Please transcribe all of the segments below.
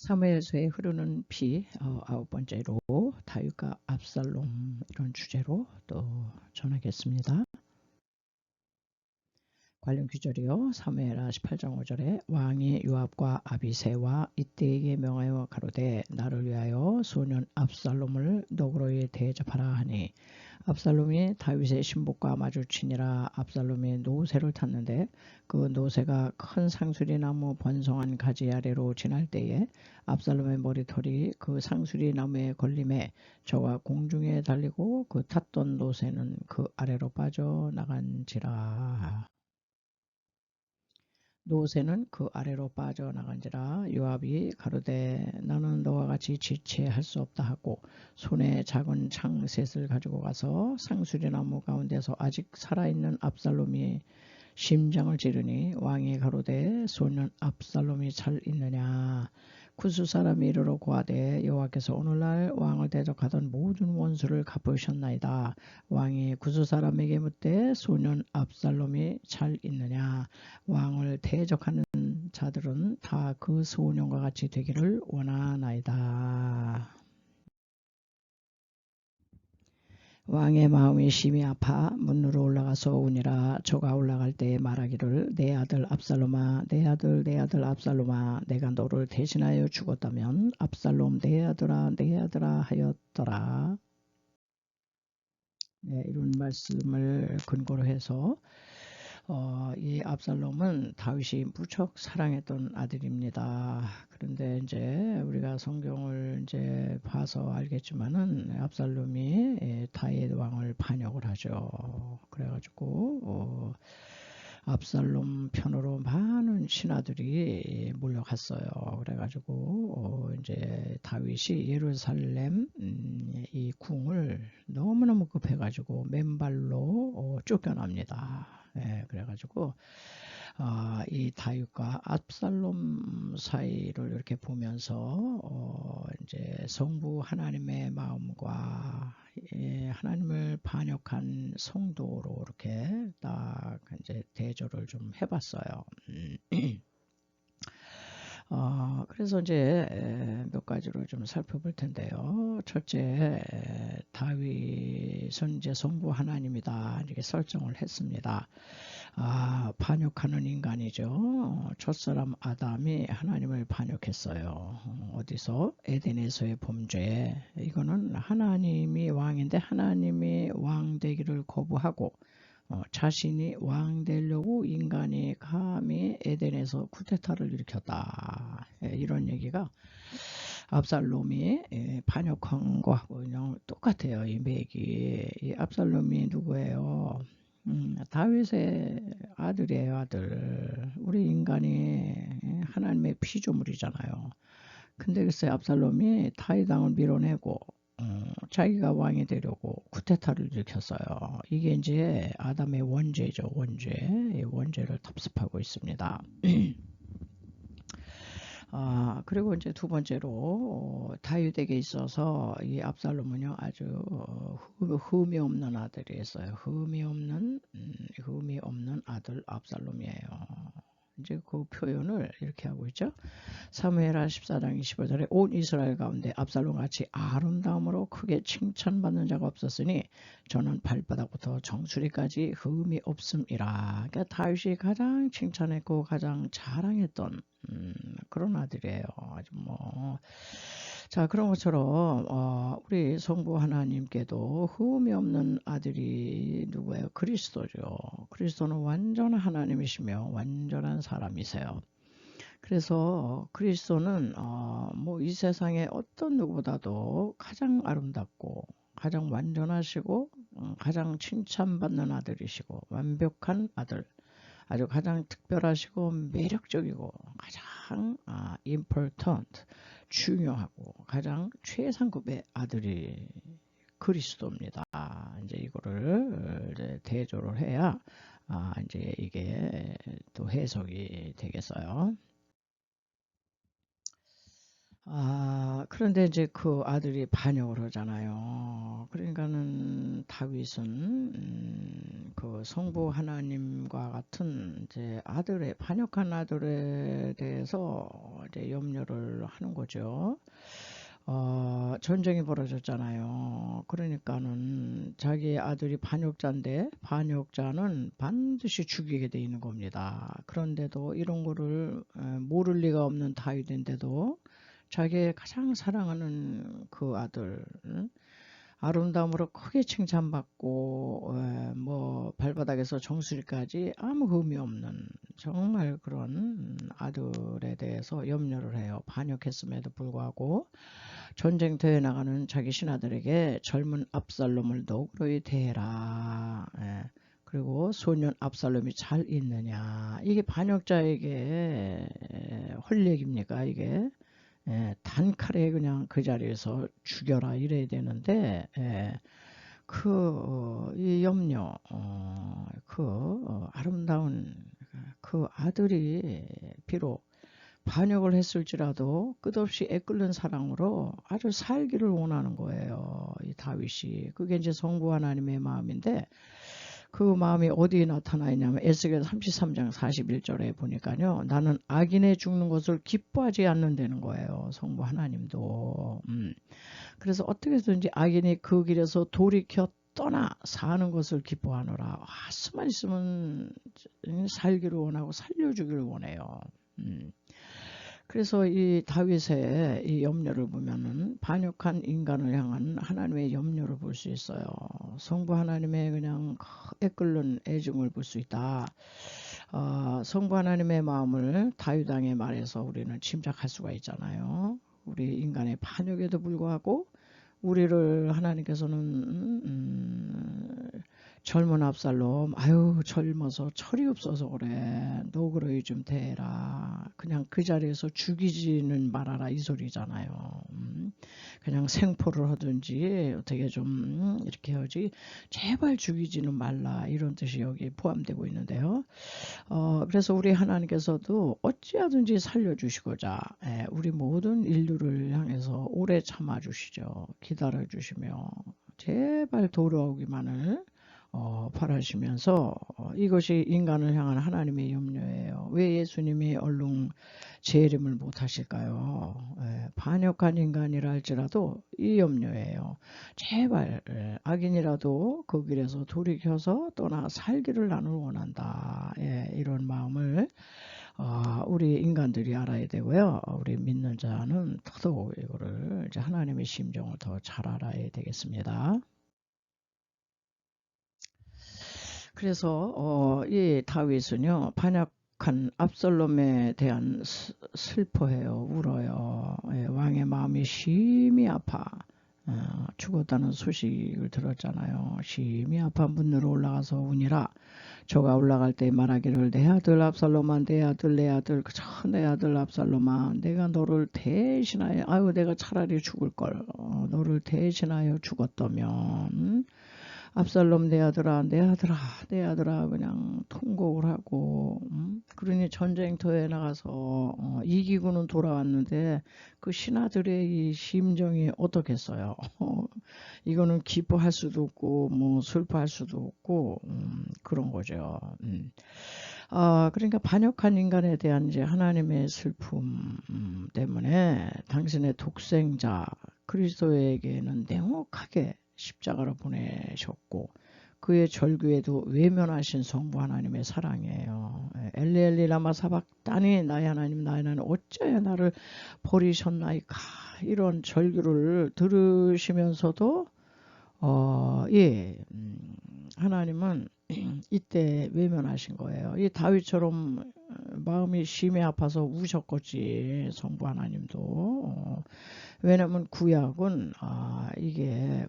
사무엘서에 흐르는 피 아홉 번째로 다윗과 압살롬 이런 주제로 또 전하겠습니다. 관련 규절이요. 사무엘하 18장 5절에 왕이 요압과 아비새와 이때에게 명하여 가로되 나를 위하여 소년 압살롬을 너그러이 대접하라 하니 압살롬이 다윗의 신복과 마주치니라. 압살롬이 노새를 탔는데 그 노새가 큰 상수리 나무 번성한 가지 아래로 지날 때에 압살롬의 머리털이 그 상수리 나무에 걸림에 저가 공중에 달리고 그 탔던 노새는 그 아래로 빠져나간지라. 노새는 그 아래로 빠져나간지라. 요압이 가로되 나는 너와 같이 지체할 수 없다 하고 손에 작은 창셋을 가지고 가서 상수리나무 가운데서 아직 살아있는 압살롬이 심장을 찌르니 왕이 가로되 소년 압살롬이 잘 있느냐. 구스 사람이 이르러 고하되 여호와께서 오늘날 왕을 대적하던 모든 원수를 갚으셨나이다. 왕이 구스 사람에게 묻되 소년 압살롬이 잘 있느냐. 왕을 대적하는 자들은 다 그 소년과 같이 되기를 원하나이다. 왕의 마음이 심히 아파 문으로 올라가서 우니라. 저가 올라갈 때에 말하기를 내 아들 압살롬아 내 아들 내 아들 압살롬아 내가 너를 대신하여 죽었다면 압살롬 내 아들아 하였더라. 네, 이런 말씀을 근거로 해서 이 압살롬은 다윗이 무척 사랑했던 아들입니다. 그런데 이제 우리가 성경을 이제 봐서 알겠지만은 압살롬이 다윗 왕을 반역을 하죠. 그래가지고 압살롬 편으로 많은 신하들이 몰려갔어요. 그래가지고 이제 다윗이 예루살렘 이 궁을 너무너무 급해가지고 맨발로 쫓겨납니다. 예, 그래가지고 이 다윗과 압살롬 사이를 이렇게 보면서 이제 성부 하나님의 마음과 하나님을 반역한 성도로 이렇게 딱 이제 대조를 좀 해봤어요. 그래서 이제 몇 가지로 좀 살펴볼 텐데요. 첫째, 다윗은 이제 성부 하나님이다 이렇게 설정을 했습니다. 반역하는 인간이죠. 첫사람 아담이 하나님을 반역했어요. 어디서? 에덴에서의 범죄. 이거는 하나님이 왕인데 하나님이 왕 되기를 거부하고 자신이 왕 되려고 인간이 감히 에덴에서 쿠데타를 일으켰다. 이런 얘기가 압살롬이 반역한 거하고 그냥 똑같아요. 이 맥이. 이 압살롬이 누구예요? 다윗의 아들이에요. 아들. 우리 인간이 하나님의 피조물이잖아요. 근데 글쎄 압살롬이 다윗 왕을 밀어내고 자기가 왕이 되려고 쿠데타를 일으켰어요. 이게 이제 아담의 원죄죠. 원죄. 원죄를 답습하고 있습니다. 그리고 이제 두 번째로 다윗에게 있어서 이 압살롬은요 아주 흠이 없는 아들이었어요. 흠이 없는 아들 압살롬이에요. 이제 그 표현을 이렇게 하고 있죠. 사무엘하 14장 25절에 온 이스라엘 가운데 압살롬같이 아름다움으로 크게 칭찬받는 자가 없었으니 저는 발바닥부터 정수리까지 흠이 없음이라. 그러니까 다윗이 가장 칭찬했고 가장 자랑했던 그런 아들이에요. 아주 자, 그런 것처럼 우리 성부 하나님께도 흠이 없는 아들이 누구예요? 그리스도죠. 그리스도는 완전한 하나님이시며 완전한 사람이세요. 그래서 그리스도는 이 세상의 어떤 누구보다도 가장 아름답고 가장 완전하시고 가장 칭찬받는 아들이시고 완벽한 아들, 아주 가장 특별하시고 매력적이고 가장 important, 중요하고 가장 최상급의 아들이 그리스도입니다. 이제 이거를 이제 대조를 해야 이제 이게 또 해석이 되겠어요. 그런데 이제 그 아들이 반역을 하잖아요. 그러니까는 다윗은 그 성부 하나님과 같은 이제 반역한 아들에 대해서 이제 염려를 하는 거죠. 전쟁이 벌어졌잖아요. 그러니까는 자기 아들이 반역자인데 반역자는 반드시 죽이게 돼 있는 겁니다. 그런데도 이런 거를 모를 리가 없는 다윗인데도 자기의 가장 사랑하는 그 아들 아름다움으로 크게 칭찬받고 뭐 발바닥에서 정수리까지 아무 흠이 없는 정말 그런 아들에 대해서 염려를 해요. 반역했음에도 불구하고 전쟁터에 나가는 자기 신하들에게 젊은 압살롬을 너그러이 대해라. 그리고 소년 압살롬이 잘 있느냐. 이게 반역자에게 할 얘기입니까 이게. 단칼에 그냥 그 자리에서 죽여라 이래야 되는데 이 염려 아름다운 그 아들이 비록 반역을 했을지라도 끝없이 애끓는 사랑으로 아주 살기를 원하는 거예요. 이 다윗이. 그게 이제 성부 하나님의 마음인데 그 마음이 어디에 나타나 있냐면 에스겔 33장 41절에 보니까요. 나는 악인의 죽는 것을 기뻐하지 않는다는 거예요. 성부 하나님도. 그래서 어떻게 해서든지 악인이 그 길에서 돌이켜 떠나 사는 것을 기뻐하노라. 수만 있으면 살기를 원하고 살려주기를 원해요. 그래서 이 다윗의 이 염려를 보면은 반역한 인간을 향한 하나님의 염려를 볼 수 있어요. 성부 하나님의 그냥 애끓는 애증을 볼 수 있다. 성부 하나님의 마음을 다윗 왕의 말에서 우리는 짐작할 수가 있잖아요. 우리 인간의 반역에도 불구하고 우리를 하나님께서는 젊은 압살롬 아유 젊어서 철이 없어서 그래 너그러이 좀 대해라 그냥 그 자리에서 죽이지는 말아라 이 소리잖아요. 그냥 생포를 하든지 어떻게 좀 이렇게 하지 제발 죽이지는 말라 이런 뜻이 여기 포함되고 있는데요. 그래서 우리 하나님께서도 어찌하든지 살려주시고자 우리 모든 인류를 향해서 오래 참아주시죠. 기다려주시며 제발 돌아오기만을 바라시면서 이것이 인간을 향한 하나님의 염려예요. 왜 예수님이 얼른 재림을 못하실까요? 반역한 인간이라 할지라도 이 염려예요. 제발 악인이라도 그 길에서 돌이켜서 떠나 살기를 나는 원한다. 이런 마음을 우리 인간들이 알아야 되고요. 우리 믿는 자는 더더욱 이거를 이제 하나님의 심정을 더 잘 알아야 되겠습니다. 그래서 이 다윗은요 반역한 압살롬에 대한 슬퍼해요, 울어요. 왕의 마음이 심히 아파 죽었다는 소식을 들었잖아요. 심히 아파 문으로 올라가서 우니라. 저가 올라갈 때 말하기를 내 아들 압살롬아 내 아들 내 아들 압살롬아 내가 너를 대신하여 아유 내가 차라리 죽을걸 너를 대신하여 죽었다면 압살롬 내 아들아 그냥 통곡을 하고 그러니 전쟁터에 나가서 이기고는 돌아왔는데 그 신하들의 이 심정이 어떻겠어요. 이거는 기뻐할 수도 없고 뭐 슬퍼할 수도 없고 그런 거죠. 그러니까 반역한 인간에 대한 이제 하나님의 슬픔 때문에 당신의 독생자 그리스도에게는 냉혹하게 십자가로 보내셨고 그의 절규에도 외면하신 성부 하나님의 사랑이에요. 엘리 라마 사박다니 나의 하나님 어찌하여 나를 버리셨나이까 이런 절규를 들으시면서도 하나님은 이때 외면하신 거예요. 이 다윗처럼 마음이 심히 아파서 우셨겠지 성부 하나님도. 왜냐면 구약은 이게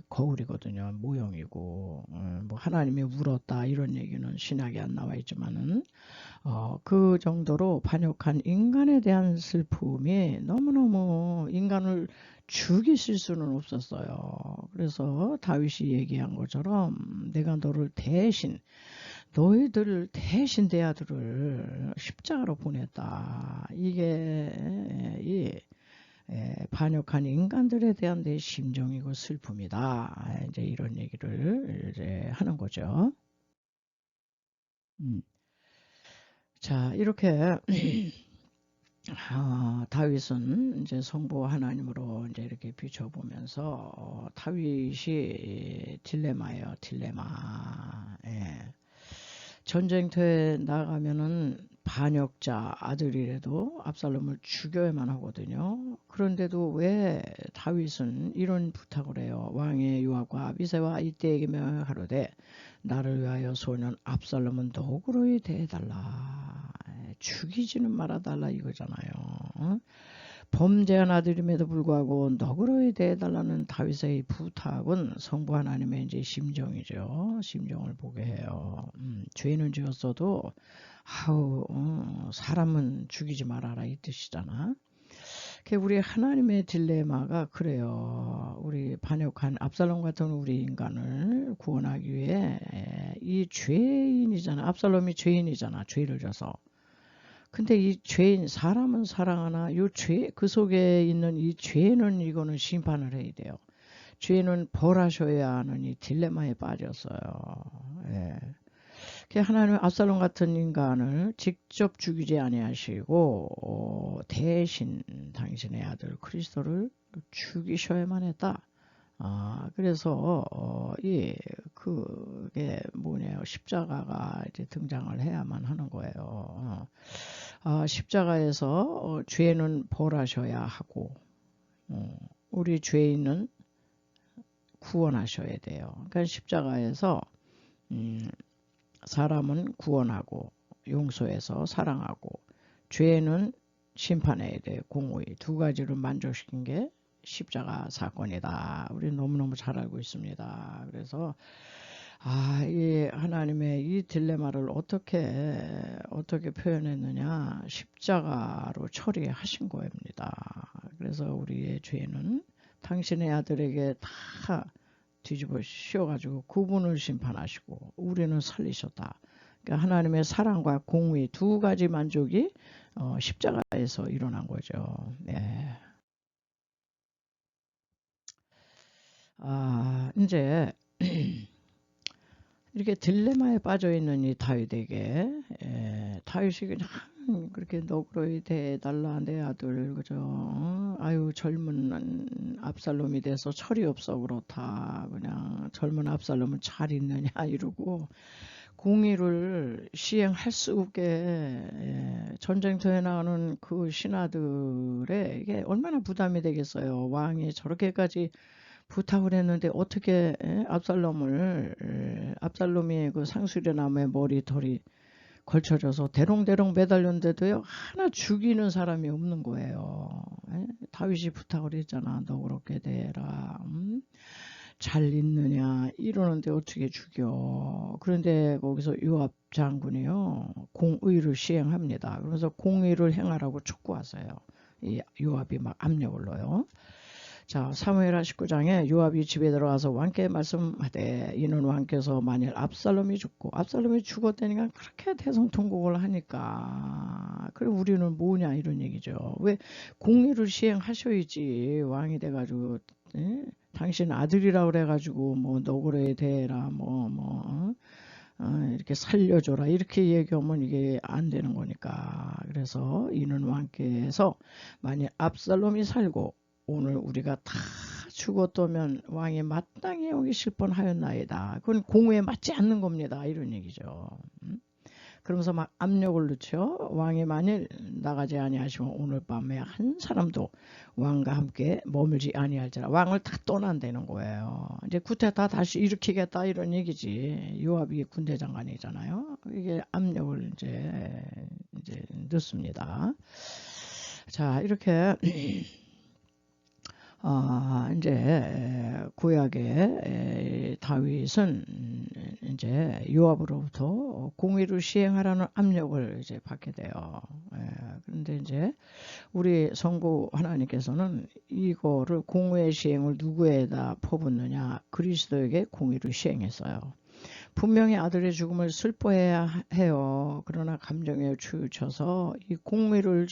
거울이거든요. 모형이고 뭐 하나님이 울었다 이런 얘기는 신약에 안 나와 있지만은 그 정도로 반역한 인간에 대한 슬픔이 너무너무 인간을 죽이실 수는 없었어요. 그래서 다윗이 얘기한 것처럼 내가 너희들 대신 내 아들을 십자가로 보냈다. 이게 반역한 인간들에 대한 내 심정이고 슬픔이다. 이제 이런 얘기를 이제 하는 거죠. 자, 이렇게 다윗은 이제 성부 하나님으로 이제 이렇게 비춰보면서 다윗이 딜레마예요, 딜레마. 예. 전쟁터에 나가면은 반역자 아들이라도 압살롬을 죽여야만 하거든요. 그런데도 왜 다윗은 이런 부탁을 해요. 왕의 요압과 아비새와 이때에게 명하로되 나를 위하여 소년 압살롬은 너그러이 대해달라. 죽이지는 말아달라 이거잖아요. 범죄한 아들임에도 불구하고 너그러이 대해달라는 다윗의 부탁은 성부 하나님의 이제 심정이죠. 심정을 보게 해요. 죄는 지었어도 사람은 죽이지 말아라 이 뜻이잖아. 우리 하나님의 딜레마가 그래요. 우리 반역한 압살롬 같은 우리 인간을 구원하기 위해 이 죄인이잖아. 압살롬이 죄인이잖아. 죄를 져서. 근데 이 죄인, 사람은 사랑하나 이 죄, 그 속에 있는 이 죄는 이거는 심판을 해야 돼요. 죄는 벌하셔야 하는 이 딜레마에 빠졌어요. 예. 하나님은 압살롬 같은 인간을 직접 죽이지 아니하시고 대신 당신의 아들 그리스도를 죽이셔야만 했다. 그래서 그게 뭐냐요? 십자가가 이제 등장을 해야만 하는 거예요. 십자가에서 죄는 벌하셔야 하고 우리 죄인은 구원하셔야 돼요. 그러니까 십자가에서 사람은 구원하고 용서해서 사랑하고 죄는 심판해야 돼요. 공의 두 가지를 만족시킨 게 십자가 사건이다. 우리 너무너무 잘 알고 있습니다. 그래서 이 하나님의 이 딜레마를 어떻게 표현했느냐, 십자가로 처리하신 겁니다. 그래서 우리의 죄는 당신의 아들에게 다 뒤집어 씌워가지고 그분을 심판하시고 우리는 살리셨다. 그러니까 하나님의 사랑과 공의 두 가지 만족이 십자가에서 일어난 거죠. 네. 이제 이렇게 딜레마에 빠져 있는 이 다윗에게 다윗이 그냥 그렇게 너그러이 대해달라 내 아들 그죠? 아유 젊은 압살롬이 돼서 철이 없어 그렇다. 그냥 젊은 압살롬은 잘 있느냐 이러고 공의를 시행할 수 없게 전쟁터에 나가는 그 신하들의 이게 얼마나 부담이 되겠어요. 왕이 저렇게까지 부탁을 했는데 어떻게 압살롬이 그 상수리 나무에 머리털이 걸쳐져서 대롱대롱 매달렸는데도요 하나 죽이는 사람이 없는 거예요. 다윗이 부탁을 했잖아. 너 그렇게 되라. 잘 있느냐 이러는데 어떻게 죽여. 그런데 거기서 요압 장군이요 공의를 시행합니다. 그래서 공의를 행하라고 촉구하세요. 이 요압이 막 압력을 넣어요. 자, 사무엘하 19장에 요압이 집에 들어가서 왕께 말씀하되 이는 왕께서 만일 압살롬이 죽었다니까 그렇게 대성통곡을 하니까 그래 우리는 뭐냐 이런 얘기죠. 왜 공의를 시행하셔야지 왕이 돼가지고 당신 아들이라고 그래가지고 뭐 너그러에 대해라 이렇게 살려줘라 이렇게 얘기하면 이게 안 되는 거니까. 그래서 이는 왕께서 만일 압살롬이 살고 오늘 우리가 다 죽었다면 왕이 마땅히 여기실 뻔하였나이다. 그건 공의에 맞지 않는 겁니다. 이런 얘기죠. 그러면서 막 압력을 넣죠. 왕이 만일 나가지 아니하시면 오늘 밤에 한 사람도 왕과 함께 머물지 아니할지라. 왕을 다 떠난다는 거예요. 이제 쿠데타 다시 일으키겠다 이런 얘기지. 요압이 군대 장관이잖아요. 이게 압력을 이제 넣습니다. 자 이렇게 이제 구약의 다윗은 이제 요압으로부터 공의를 시행하라는 압력을 이제 받게 돼요. 그런데 이제 우리 성부 하나님께서는 이거를 공의의 시행을 누구에다 퍼붓느냐? 그리스도에게 공의를 시행했어요. 분명히 아들의 죽음을 슬퍼해야 해요. 그러나 감정에 치우쳐서 이 공의를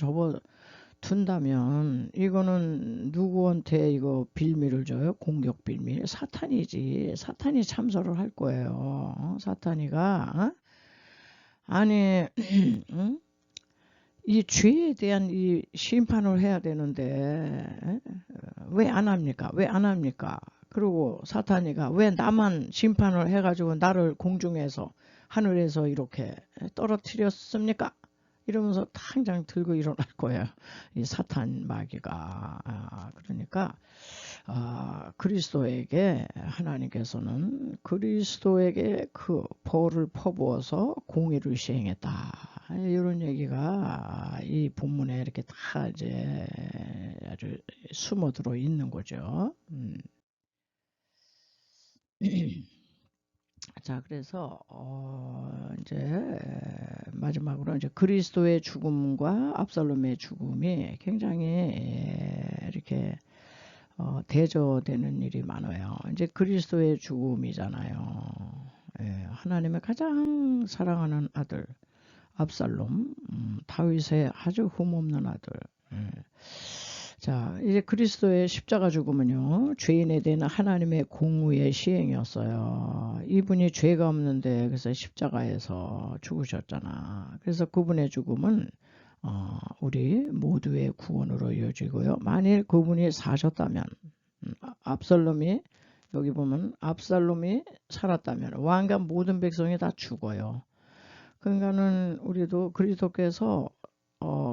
둔다면 이거는 누구한테 이거 빌미를 줘요? 공격 빌미. 사탄이지. 사탄이 참소를 할 거예요. 사탄이가 아니 이 죄에 대한 이 심판을 해야 되는데 왜 안 합니까? 왜 안 합니까? 그리고 사탄이가 왜 나만 심판을 해가지고 나를 공중에서 하늘에서 이렇게 떨어뜨렸습니까? 이러면서 당장 들고 일어날 거예요. 이 사탄 마귀가. 그러니까 그리스도에게 하나님께서는 그리스도에게 그 벌을 퍼부어서 공의를 시행했다. 이런 얘기가 이 본문에 이렇게 다 이제 아주 숨어들어 있는 거죠. 자, 그래서 이제 마지막으로 이제 그리스도의 죽음과 압살롬의 죽음이 굉장히 이렇게 대조되는 일이 많아요. 이제 그리스도의 죽음이잖아요. 하나님의 가장 사랑하는 아들 압살롬, 다윗의 아주 흠없는 아들. 자, 이제 그리스도의 십자가 죽음은요, 죄인에 대한 하나님의 공의의 시행이었어요. 이분이 죄가 없는데, 그래서 십자가에서 죽으셨잖아. 그래서 그분의 죽음은, 우리 모두의 구원으로 이어지고요. 만일 그분이 사셨다면, 압살롬이, 여기 보면 압살롬이 살았다면, 왕과 모든 백성이 다 죽어요. 그러니까는 우리도 그리스도께서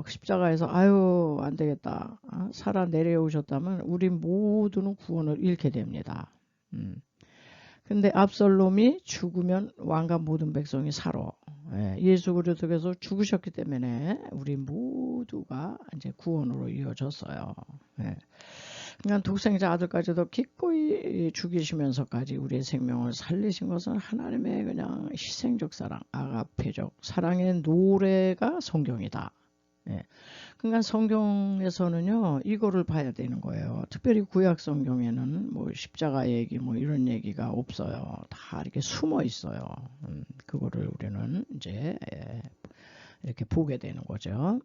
십자가에서 아유 안 되겠다 살아 내려오셨다면 우리 모두는 구원을 잃게 됩니다. 근데 압살롬이 죽으면 왕과 모든 백성이 살아. 예수 그리스도께서 죽으셨기 때문에 우리 모두가 이제 구원으로 이어졌어요. 그러니까 독생자 아들까지도 기꺼이 죽이시면서까지 우리의 생명을 살리신 것은 하나님의 그냥 희생적 사랑, 아가페적 사랑의 노래가 성경이다. 그러니까 성경에서는요 이거를 봐야 되는 거예요. 특별히 구약 성경에는 뭐 십자가 얘기 뭐 이런 얘기가 없어요. 다 이렇게 숨어 있어요. 그거를 우리는 이제 이렇게 보게 되는 거죠.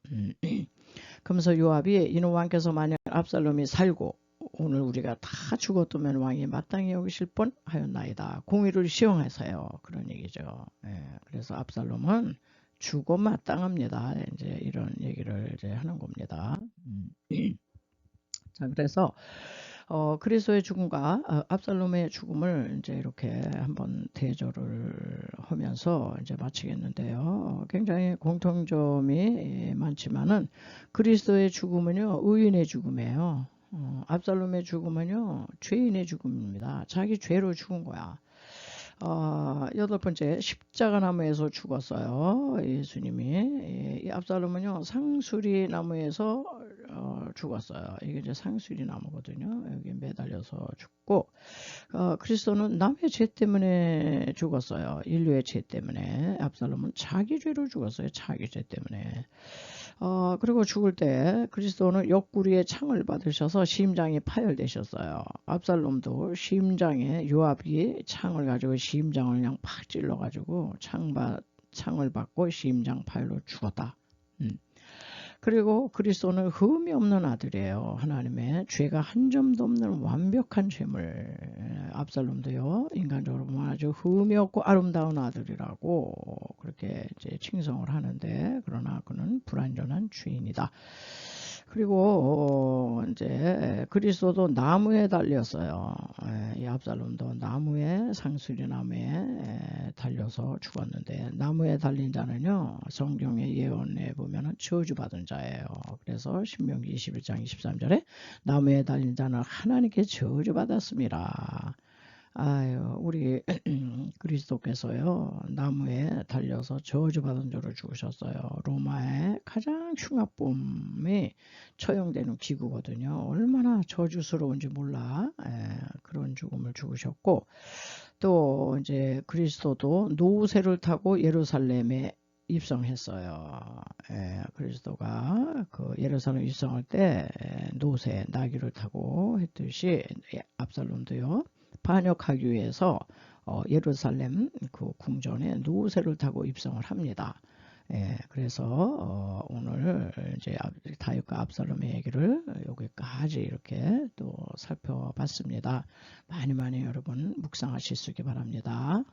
그러면서 요압이 이는 왕께서 만약 압살롬이 살고 오늘 우리가 다 죽었다면 왕이 마땅히 여기실 뻔 하였나이다. 공의를 시행하세요. 그런 얘기죠. 그래서 압살롬은 죽어 마땅합니다. 이제 이런 얘기를 이제 하는 겁니다. 자, 그래서 그리스도의 죽음과 압살롬의 죽음을 이제 이렇게 한번 대조를 하면서 이제 마치겠는데요. 굉장히 공통점이 많지만은 그리스도의 죽음은요 의인의 죽음이에요. 압살롬의 죽음은요 죄인의 죽음입니다. 자기 죄로 죽은 거야. 여덟 번째 십자가 나무에서 죽었어요. 예수님이. 이 압살롬은요 상수리 나무에서 죽었어요. 이게 이제 상수리 나무거든요. 여기 매달려서 죽고 그리스도는 남의 죄 때문에 죽었어요. 인류의 죄 때문에. 압살롬은 자기 죄로 죽었어요. 자기 죄 때문에. 그리고 죽을 때 그리스도는 옆구리에 창을 받으셔서 심장이 파열되셨어요. 압살롬도 심장에 요압이 창을 가지고 심장을 그냥 팍 찔러가지고 창을 받고 심장 파열로 죽었다. 그리고 그리스도는 흠이 없는 아들이에요. 하나님의 죄가 한 점도 없는 완벽한 죄물. 압살롬도요 인간적으로 보면 아주 흠이 없고 아름다운 아들이라고 그렇게 이제 칭송을 하는데 그러나 그는 불완전한 죄인이다. 그리고 이제 그리스도도 나무에 달렸어요. 이 압살롬도 나무에 상수리 나무에 달려서 죽었는데 나무에 달린 자는요 성경의 예언에 보면은 저주받은 자예요. 그래서 신명기 21장 23절에 나무에 달린 자는 하나님께 저주받았습니다. 아유, 우리 그리스도께서요 나무에 달려서 저주받은 자로 죽으셨어요. 로마의 가장 흉악범이 처형되는 기구거든요. 얼마나 저주스러운지 몰라. 그런 죽음을 죽으셨고 또 이제 그리스도도 노새를 타고 예루살렘에 입성했어요. 그리스도가 그 예루살렘 입성할 때 노새 나귀를 타고 했듯이 압살롬도요. 반역하기 위해서 예루살렘 그 궁전에 노새를 타고 입성을 합니다. 그래서 오늘 이제 다윗과 압살롬의 얘기를 여기까지 이렇게 또 살펴봤습니다. 많이 여러분 묵상하실 수 있기 바랍니다.